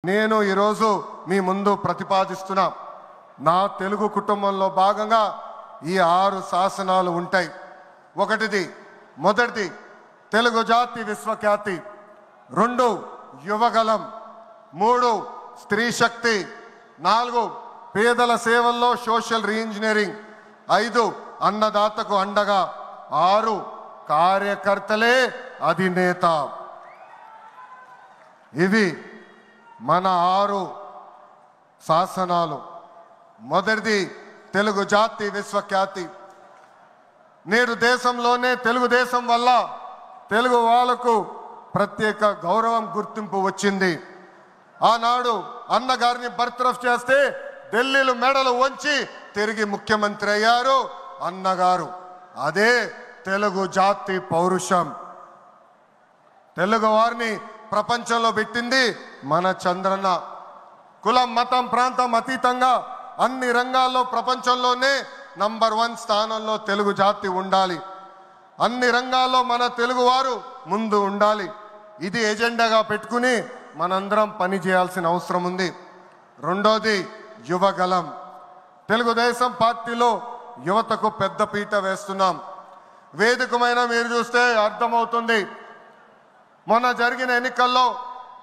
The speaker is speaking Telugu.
నేను ఈరోజు మీ ముందు ప్రతిపాదిస్తున్నా నా తెలుగు కుటుంబంలో భాగంగా ఈ 6 శాసనాలు ఉంటాయి. మొదటిది తెలుగు జాతి విశ్వఖ్యాతి, 2 యువగలం, 3 స్త్రీ శక్తి, 4 పేదల సేవల్లో సోషల్ రీఇంజనీరింగ్, 5 అన్నదాతకు అండగా, 6 కార్యకర్తలే అధినేత. ఇవి మన 6 శాసనాలు. మొదటిది తెలుగు జాతి విశ్వఖ్యాతి. నేడు దేశంలోనే తెలుగుదేశం వల్ల తెలుగు వాళ్ళకు ప్రత్యేక గౌరవం, గుర్తింపు వచ్చింది. ఆనాడు అన్నగారిని బర్తరఫ్ చేస్తే ఢిల్లీలో మెడలు వంచి తిరిగి ముఖ్యమంత్రి అయ్యారు అన్నగారు. అదే తెలుగు జాతి పౌరుషం. తెలుగు వారిని ప్రపంచంలో పెట్టింది మన చంద్రన్న. కులం, మతం, ప్రాంతం అతీతంగా అన్ని రంగాల్లో ప్రపంచంలోనే నంబర్ 1 స్థానంలో తెలుగు జాతి ఉండాలి. అన్ని రంగాల్లో మన తెలుగు వారు ముందు ఉండాలి. ఇది ఎజెండాగా పెట్టుకుని మనందరం పని చేయాల్సిన అవసరం ఉంది. రెండోది యువగలం. తెలుగుదేశం పార్టీలో యువతకు పెద్ద పీట వేస్తున్నాం. వేదికమైన మీరు చూస్తే అర్థమవుతుంది. మొన్న జరిగిన ఎన్నికల్లో